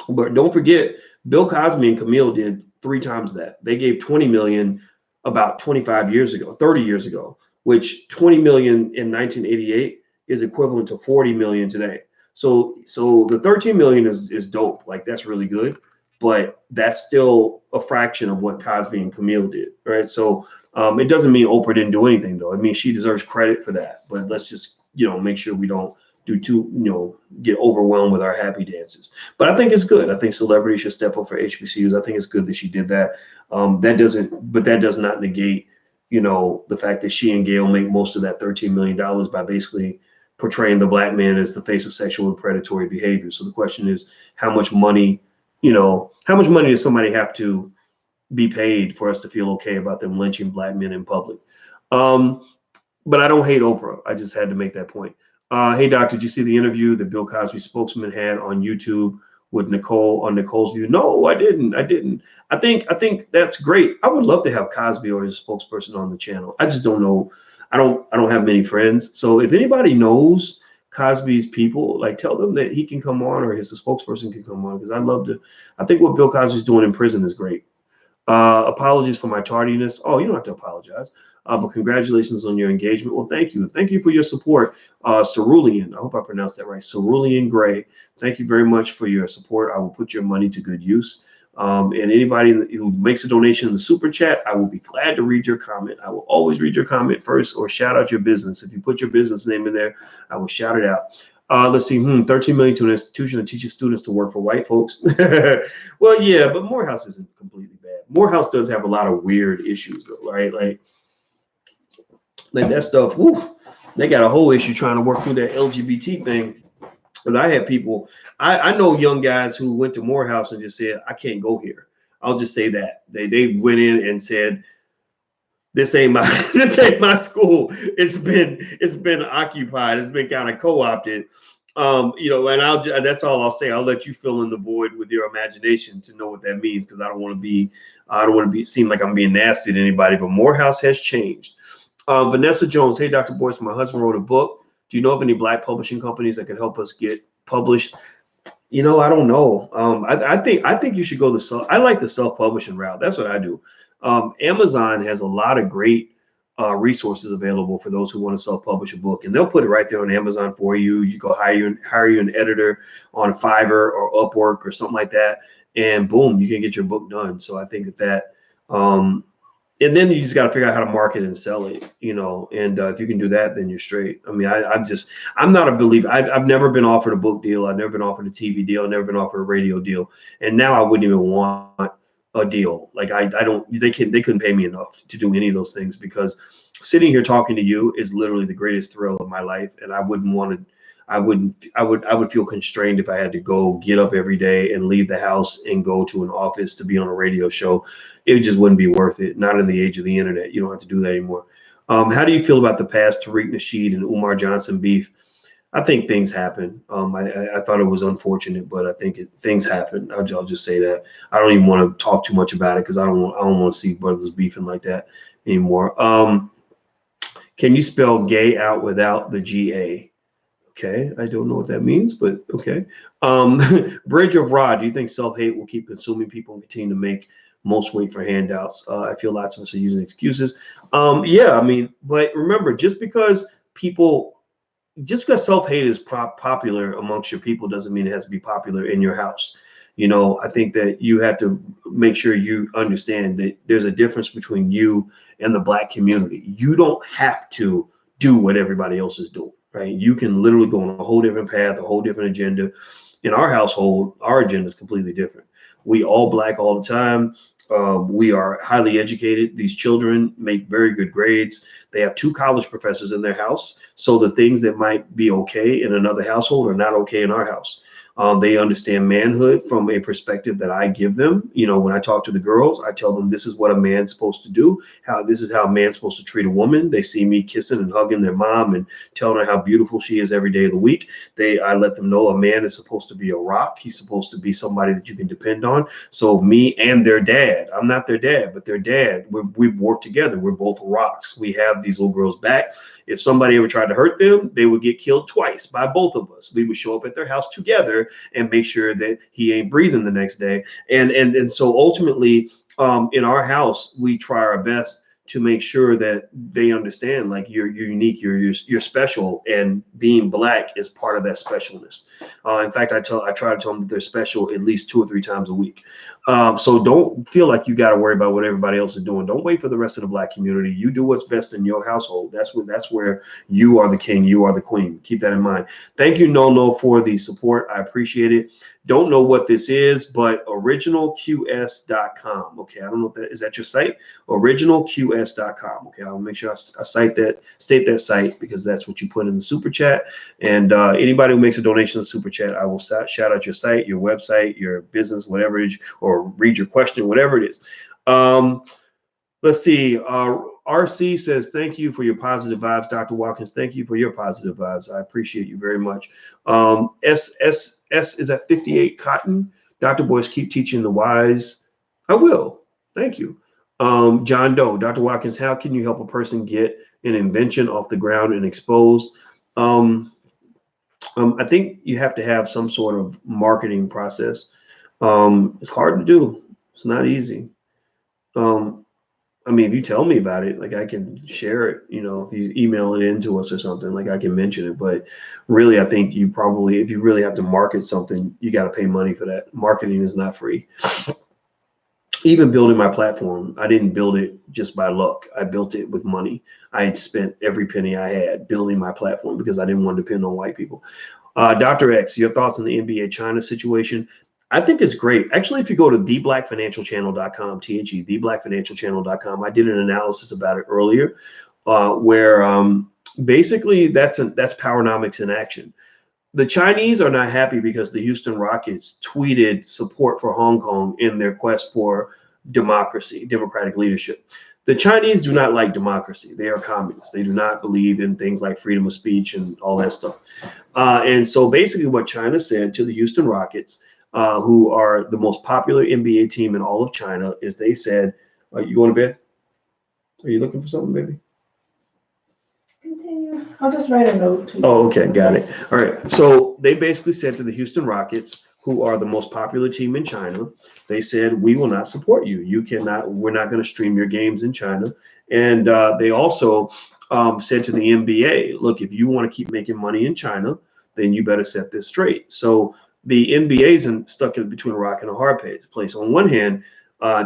But don't forget, Bill Cosby and Camille did 3 times that. They gave $20 million about 25 years ago, 30 years ago, which $20 million in 1988 is equivalent to $40 million today. So the $13 million is dope. Like, that's really good. But that's still a fraction of what Cosby and Camille did, right? So it doesn't mean Oprah didn't do anything, though. I mean, she deserves credit for that. But let's just, you know, make sure we don't do too, you know, get overwhelmed with our happy dances. But I think it's good. I think celebrities should step up for HBCUs. I think it's good that she did that. That does not negate, you know, the fact that she and Gail make most of that $13 million by basically portraying the black man as the face of sexual and predatory behavior. So the question is, how much money does somebody have to be paid for us to feel okay about them lynching black men in public? But I don't hate Oprah. I just had to make that point. Hey, Doc, did you see the interview that Bill Cosby spokesman had on YouTube with Nicole on Nicole's View? No, I didn't. I think that's great. I would love to have Cosby or his spokesperson on the channel. I just don't know. I don't have many friends. So if anybody knows Cosby's people, like, tell them that he can come on, or his spokesperson can come on, because I'd love to. I think what Bill Cosby's doing in prison is great. Apologies for my tardiness. Oh, you don't have to apologize. But congratulations on your engagement. Well, thank you. Thank you for your support. Cerulean, I hope I pronounced that right. Cerulean Gray, thank you very much for your support. I will put your money to good use. And anybody who makes a donation in the super chat, I will be glad to read your comment. I will always read your comment first, or shout out your business. If you put your business name in there, I will shout it out. Let's see, $13 million to an institution that teaches students to work for white folks. Well, yeah, but Morehouse isn't completely bad. Morehouse does have a lot of weird issues, though, right? Like that stuff, whew, they got a whole issue trying to work through that LGBT thing. But I had people, I know young guys who went to Morehouse and just said, I can't go here. I'll just say that. They went in and said, this ain't my school. It's been occupied. It's been kind of co-opted. You know, and that's all I'll say. I'll let you fill in the void with your imagination to know what that means, because I don't want to seem like I'm being nasty to anybody. But Morehouse has changed. Vanessa Jones, hey, Dr. Boyce, my husband wrote a book. Do you know of any black publishing companies that could help us get published? You know, I don't know. I think you should go I like the self-publishing route. That's what I do. Amazon has a lot of great resources available for those who want to self-publish a book, and they'll put it right there on Amazon for you. You go hire you an editor on Fiverr or Upwork or something like that, and boom, you can get your book done. So I think that and then you just got to figure out how to market and sell it, you know. And if you can do that, then you're straight. I mean, I'm not a believer. I've never been offered a book deal. I've never been offered a TV deal. I've never been offered a radio deal. And now I wouldn't even want a deal. Like I don't. They couldn't pay me enough to do any of those things, because sitting here talking to you is literally the greatest thrill of my life, and I wouldn't want to. I would feel constrained if I had to go get up every day and leave the house and go to an office to be on a radio show. It just wouldn't be worth it. Not in the age of the internet. You don't have to do that anymore. How do you feel about the past Tariq Nasheed and Umar Johnson beef? I think things happen. I thought it was unfortunate, but I think things happen. I'll just say that. I don't even want to talk too much about it, because I don't want to see brothers beefing like that anymore. Can you spell gay out without the GA? Okay, I don't know what that means, but okay. Bridge of Rod, do you think self-hate will keep consuming people and continue to make most wait for handouts? I feel lots of us are using excuses. Yeah, I mean, but remember, just because self-hate is popular amongst your people doesn't mean it has to be popular in your house. You know, I think that you have to make sure you understand that there's a difference between you and the Black community. You don't have to do what everybody else is doing. Right? You can literally go on a whole different path, a whole different agenda. In our household, our agenda is completely different. We all Black all the time. We are highly educated. These children make very good grades. They have 2 college professors in their house. So the things that might be okay in another household are not okay in our house. They understand manhood from a perspective that I give them. You know, when I talk to the girls, I tell them this is what a man's supposed to do. This is how a man's supposed to treat a woman. They see me kissing and hugging their mom and telling her how beautiful she is every day of the week. I let them know a man is supposed to be a rock. He's supposed to be somebody that you can depend on. So me and their dad, I'm not their dad, but their dad, we've worked together. We're both rocks. We have these little girls' back. If somebody ever tried to hurt them, they would get killed twice by both of us. We would show up at their house together and make sure that he ain't breathing the next day. And so ultimately, in our house, we try our best to make sure that they understand, like, you're unique, you're special, and being Black is part of that specialness. In fact, I try to tell them that they're special at least 2 or 3 times a week. So don't feel like you got to worry about what everybody else is doing. Don't wait for the rest of the Black community. You do what's best in your household. That's where you are the king, you are the queen. Keep that in mind. Thank you, No, for the support. I appreciate it. Don't know what this is, but originalqs.com. Okay, I don't know if that is that your site, originalqs.com. Okay, I'll make sure I state that site, because that's what you put in the super chat. And anybody who makes a donation in the super chat, I will shout out your site, your website, your business, whatever it is, or read your question, whatever it is. Let's see. RC says, thank you for your positive vibes, Dr. Watkins. Thank you for your positive vibes. I appreciate you very much. S is at 58 Cotton. Dr. Boyce, keep teaching the wise. I will. Thank you. John Doe, Dr. Watkins, how can you help a person get an invention off the ground and exposed? I think you have to have some sort of marketing process. It's hard to do. It's not easy. I mean, if you tell me about it, like, I can share it, you know, if you email it into us or something, like, I can mention it. But really, I think if you really have to market something, you got to pay money for that. Marketing is not free. Even building my platform, I didn't build it just by luck. I built it with money. I had spent every penny I had building my platform because I didn't want to depend on white people. Dr. X, your thoughts on the NBA China situation? I think it's great. Actually, if you go to theblackfinancialchannel.com, theblackfinancialchannel.com, I did an analysis about it earlier, where basically that's Powernomics in action. The Chinese are not happy because the Houston Rockets tweeted support for Hong Kong in their quest for democracy, democratic leadership. The Chinese do not like democracy. They are communists. They do not believe in things like freedom of speech and all that stuff. And so basically what China said to the Houston Rockets, who are the most popular NBA team in all of China, is they said, you going to bed? Are you looking for something, baby? Continue. I'll just write a note to you. Oh, okay, got it. All right. So they basically said to the Houston Rockets, who are the most popular team in China, they said, we will not support you. We're not going to stream your games in China. And they also said to the NBA, look, if you want to keep making money in China, then you better set this straight. So the NBA is stuck in between a rock and a hard place. On one hand,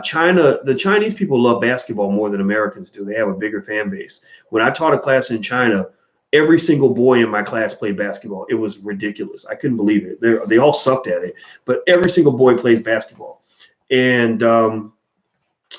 China, the Chinese people love basketball more than Americans do. They have a bigger fan base. When I taught a class in China, every single boy in my class played basketball. It was ridiculous. I couldn't believe it. They all sucked at it, but every single boy plays basketball. And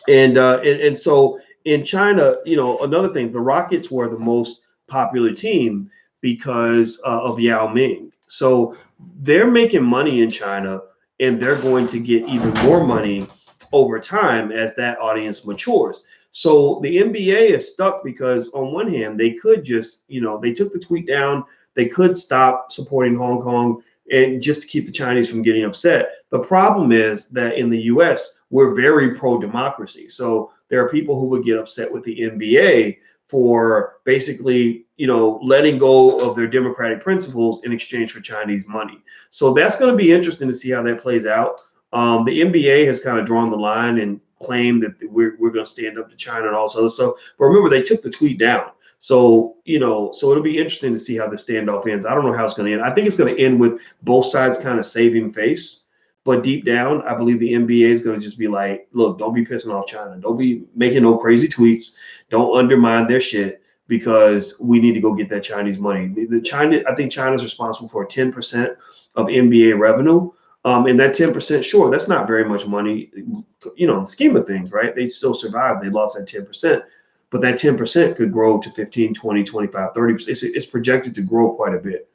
and so in China, another thing, the Rockets were the most popular team because of Yao Ming. So they're making money in China, and they're going to get even more money over time as that audience matures. So the NBA is stuck because on one hand, they could just, they took the tweet down. They could stop supporting Hong Kong and just to keep the Chinese from getting upset. The problem is that in the US, we're very pro-democracy. So there are people who would get upset with the NBA for basically, letting go of their democratic principles in exchange for Chinese money. So that's going to be interesting to see how that plays out. The NBA has kind of drawn the line and claimed that we're going to stand up to China and all this other stuff. But remember, they took the tweet down. So, so it'll be interesting to see how the standoff ends. I don't know how it's going to end. I think it's going to end with both sides kind of saving face. But deep down, I believe the NBA is going to just be like, look, don't be pissing off China. Don't be making no crazy tweets. Don't undermine their shit because we need to go get that Chinese money. I think China's responsible for 10% of NBA revenue. And that 10%, sure, that's not very much money, in the scheme of things, right? They still survived. They lost that 10%. But that 10% could grow to 15, 20, 25, 30%. It's projected to grow quite a bit.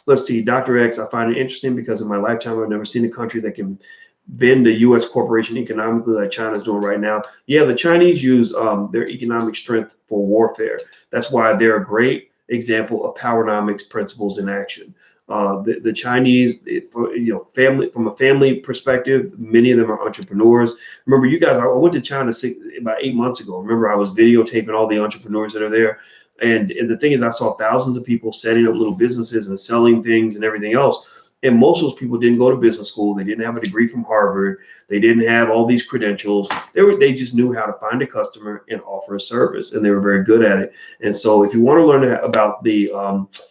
Let's see, Dr. X, I find it interesting because in my lifetime, I've never seen a country that can bend a U.S. corporation economically like China's doing right now. Yeah, the Chinese use their economic strength for warfare. That's why they're a great example of powernomics principles in action. The Chinese, family, from a family perspective, many of them are entrepreneurs. Remember, you guys, I went to China about 8 months ago. Remember, I was videotaping all the entrepreneurs that are there. And the thing is, I saw thousands of people setting up little businesses and selling things and everything else. And most of those people didn't go to business school. They didn't have a degree from Harvard. They didn't have all these credentials. They just knew how to find a customer and offer a service, and they were very good at it. And so if you want to learn about the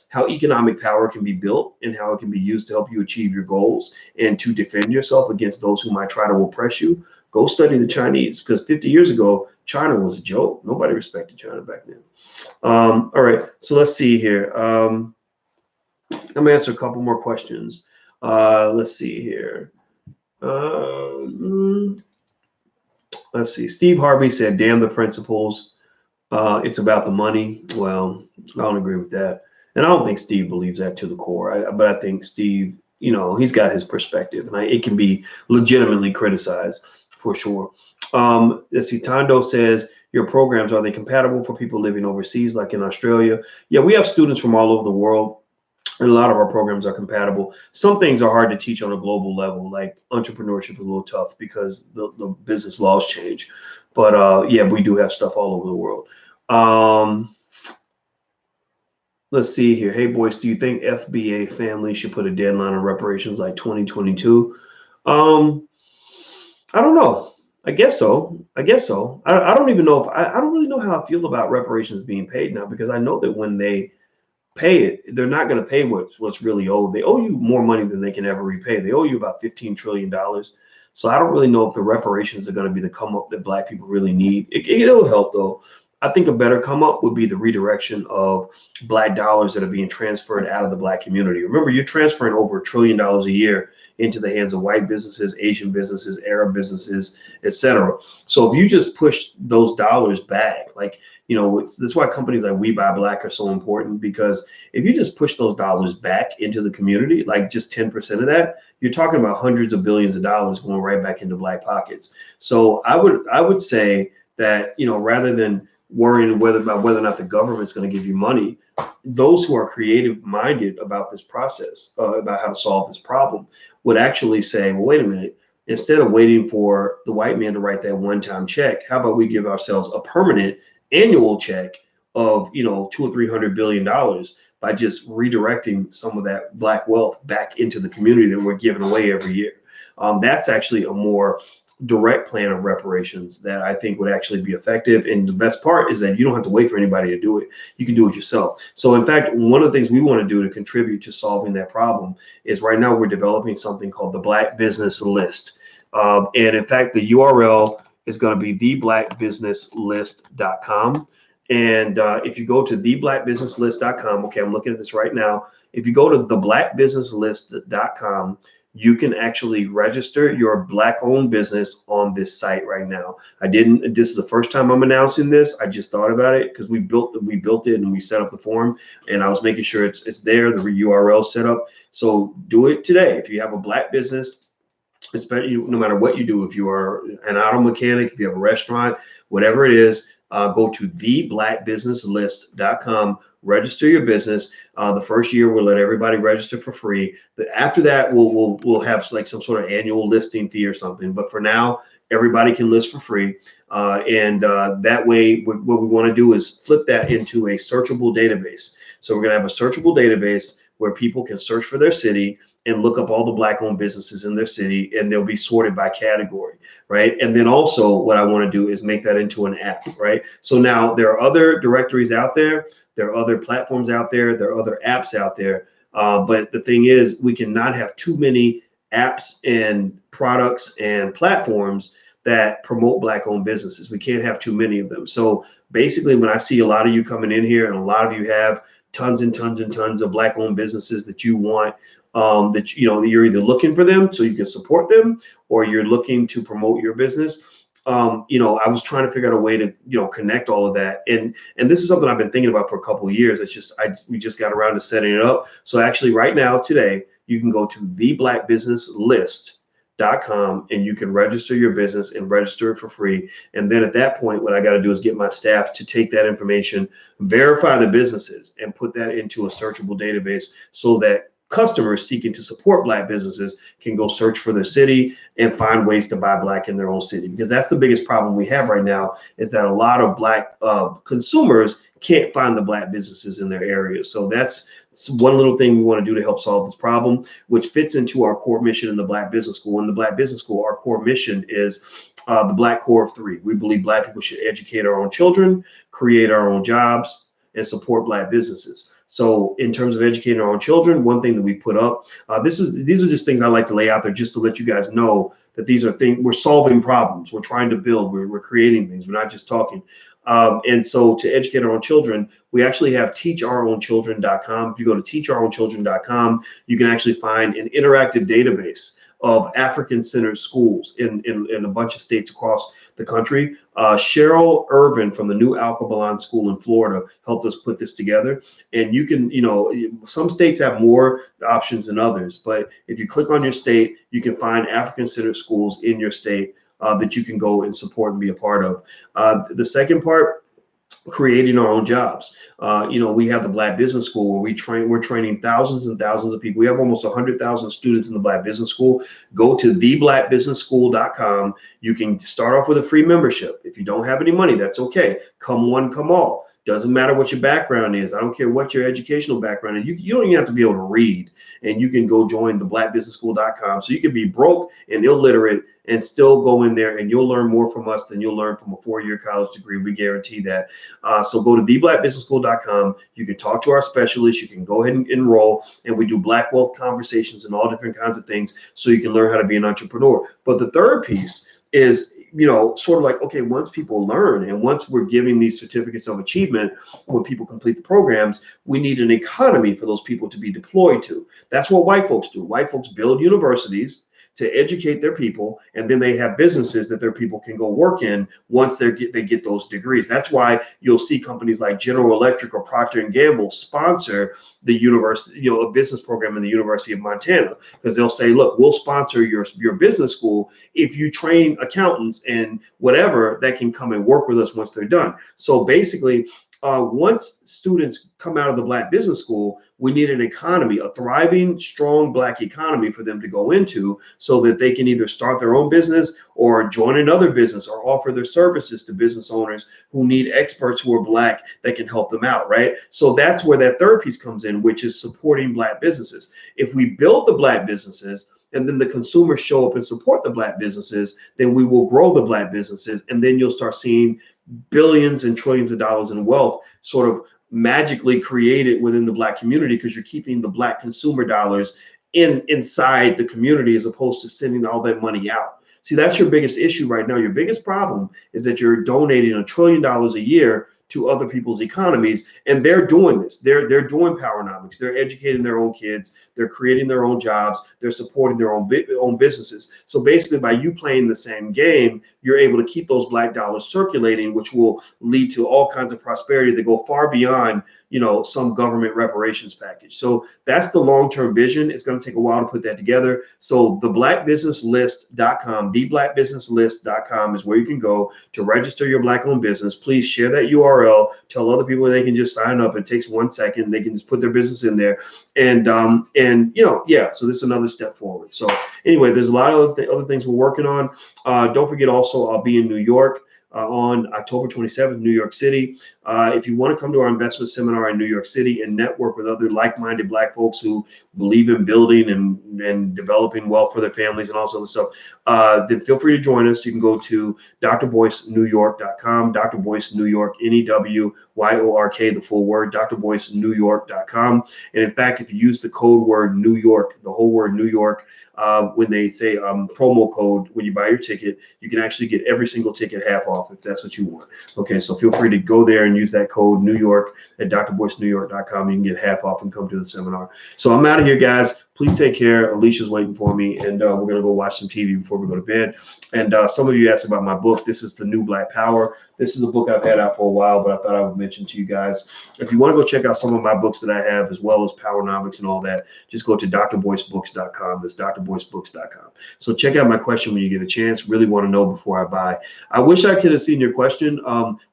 how economic power can be built and how it can be used to help you achieve your goals and to defend yourself against those who might try to oppress you, go study the Chinese, because 50 years ago, China was a joke. Nobody respected China back then. All right, so let's see here. I'm gonna answer a couple more questions. Let's see here. Let's see. Steve Harvey said, "Damn the principles. It's about the money." Well, I don't agree with that, and I don't think Steve believes that to the core. But I think Steve, he's got his perspective, and it can be legitimately criticized for sure. Let's see. Tondo says, your programs, are they compatible for people living overseas, like in Australia? Yeah, we have students from all over the world, and a lot of our programs are compatible. Some things are hard to teach on a global level, like entrepreneurship is a little tough because the business laws change. But yeah, we do have stuff all over the world. Let's see here. Hey, Boyce, do you think FBA families should put a deadline on reparations like 2022? I don't know. I guess so. I don't even know if I don't really know how I feel about reparations being paid now, because I know that when they pay it, they're not going to pay what's really owed. They owe you more money than they can ever repay. They owe you about $15 trillion. So I don't really know if the reparations are going to be the come up that Black people really need. It'll help though. I think a better come up would be the redirection of Black dollars that are being transferred out of the Black community. Remember, you're transferring over $1 trillion a year into the hands of white businesses, Asian businesses, Arab businesses, etc. So if you just push those dollars back, like, that's why companies like We Buy Black are so important, because if you just push those dollars back into the community, like just 10% of that, you're talking about hundreds of billions of dollars going right back into Black pockets. So I would say that, rather than worrying whether or not the government's going to give you money, those who are creative minded about this process, about how to solve this problem, would actually say, well, wait a minute, instead of waiting for the white man to write that one-time check, how about we give ourselves a permanent annual check of, $200 or $300 billion by just redirecting some of that Black wealth back into the community that we're giving away every year. That's actually a more direct plan of reparations that I think would actually be effective. And the best part is that you don't have to wait for anybody to do it. You can do it yourself. So in fact, one of the things we want to do to contribute to solving that problem is right now we're developing something called the Black Business List. And in fact, the URL is going to be theblackbusinesslist.com. And if you go to theblackbusinesslist.com, okay, I'm looking at this right now. If you go to theblackbusinesslist.com, you can actually register your Black-owned business on this site right now. This is the first time I'm announcing this. I just thought about it because we built it and we set up the form, and I was making sure it's there, the URL set up. So do it today. If you have a Black business, especially no matter what you do, if you are an auto mechanic, if you have a restaurant, whatever it is, go to theblackbusinesslist.com, register your business. The first year we'll let everybody register for free. After that, we'll have like some sort of annual listing fee or something. But for now, everybody can list for free. That way, what we want to do is flip that into a searchable database. So we're going to have a searchable database where people can search for their city and look up all the Black-owned businesses in their city, and they'll be sorted by category, right? And then also what I want to do is make that into an app, right? So now there are other directories out there, there are other platforms out there, there are other apps out there, but the thing is, we cannot have too many apps and products and platforms that promote Black-owned businesses. We can't have too many of them. So basically, when I see a lot of you coming in here, and a lot of you have tons and tons and tons of Black-owned businesses that you want, that you're either looking for them so you can support them, or you're looking to promote your business. I was trying to figure out a way to connect all of that, and this is something I've been thinking about for a couple of years. We just got around to setting it up. So actually, right now, today, you can go to theblackbusinesslist.com and you can register your business and register it for free. And then at that point, what I got to do is get my staff to take that information, verify the businesses, and put that into a searchable database so that customers seeking to support Black businesses can go search for their city and find ways to buy Black in their own city. Because that's the biggest problem we have right now, is that a lot of Black consumers can't find the Black businesses in their areas. So that's one little thing we want to do to help solve this problem, which fits into our core mission in the Black Business School. In the Black Business School, our core mission is the Black core of three. We believe Black people should educate our own children, create our own jobs, and support Black businesses. So in terms of educating our own children, one thing that we put up, these are just things I like to lay out there just to let you guys know that these are things, we're solving problems, we're trying to build, we're creating things, we're not just talking. And so to educate our own children, we actually have teachourownchildren.com. If you go to teachourownchildren.com, you can actually find an interactive database of African-centered schools in a bunch of states across the country. Cheryl Irvin from the New Alkebalan School in Florida helped us put this together. And you can, some states have more options than others, but if you click on your state, you can find African-centered schools in your state that you can go and support and be a part of. The second part, creating our own jobs. We have the Black Business School where we're training thousands and thousands of people. We have almost 100,000 students in the Black Business School. Go to theblackbusinessschool.com. You can start off with a free membership. If you don't have any money, that's okay. Come one, come all. Doesn't matter what your background is. I don't care what your educational background is. You don't even have to be able to read, and you can go join the blackbusinessschool.com. So you can be broke and illiterate and still go in there, and you'll learn more from us than you'll learn from a 4-year college degree. We guarantee that. So go to theblackbusinessschool.com. You can talk to our specialists. You can go ahead and enroll, and we do Black wealth conversations and all different kinds of things so you can learn how to be an entrepreneur. But the third piece is, sort of like, okay, once people learn and once we're giving these certificates of achievement, when people complete the programs, we need an economy for those people to be deployed to. That's what white folks do. White folks build universities to educate their people, and then they have businesses that their people can go work in once they get those degrees. That's why you'll see companies like General Electric or Procter & Gamble sponsor the university, a business program in the University of Montana, because they'll say, look, we'll sponsor your business school if you train accountants and whatever that can come and work with us once they're done. So basically, once students come out of the Black Business School, we need an economy, a thriving, strong Black economy for them to go into so that they can either start their own business or join another business or offer their services to business owners who need experts who are Black that can help them out, right? So that's where that third piece comes in, which is supporting Black businesses. If we build the Black businesses, and then the consumers show up and support the Black businesses, then we will grow the Black businesses, and then you'll start seeing billions and trillions of dollars in wealth sort of magically created within the Black community, because you're keeping the Black consumer dollars inside the community as opposed to sending all that money out. See, that's your biggest issue right now. Your biggest problem is that you're donating $1 trillion a year to other people's economies, and they're doing this. They're doing powernomics. They're educating their own kids. They're creating their own jobs. They're supporting their own businesses. So basically, by you playing the same game, you're able to keep those black dollars circulating, which will lead to all kinds of prosperity that go far beyond, you know, some government reparations package. So that's the long-term vision. It's going to take a while to put that together. So theblackbusinesslist.com, theblackbusinesslist.com is where you can go to register your black-owned business. Please share that URL. Tell other people they can just sign up. It takes 1 second. They can just put their business in there, and you know, yeah. So this is another step forward. So anyway, there's a lot of other things we're working on. Don't forget also, I'll be in New York on October 27th, New York City. If you want to come to our investment seminar in New York City and network with other like-minded black folks who believe in building and developing wealth for their families and all sorts of stuff, then feel free to join us. You can go to drboycenewyork.com, Dr. Boyce New York, NEWYORK, the full word, drboycenewyork.com. And in fact, if you use the code word New York, the whole word New York, when they say promo code, when you buy your ticket, you can actually get every single ticket half off if that's what you want. Okay, so feel free to go there and use that code New York at drboycenewyork.com. You can get half off and come to the seminar. So I'm out of here, guys. Please take care. Alicia's waiting for me, and we're going to go watch some TV before we go to bed. And some of you asked about my book. This is The New Black Power. This is a book I've had out for a while, but I thought I would mention to you guys. If you want to go check out some of my books that I have, as well as Powernomics and all that, just go to drboycebooks.com. That's drboycebooks.com. So check out my question when you get a chance. Really want to know before I buy. I wish I could have seen your question.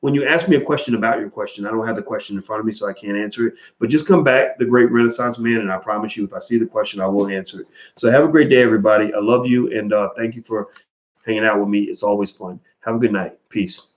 When you ask me a question about your question, I don't have the question in front of me, so I can't answer it. But just come back, the great Renaissance man, and I promise you, if I see the question, I will answer it. So have a great day, everybody. I love you, and thank you for hanging out with me. It's always fun. Have a good night. Peace.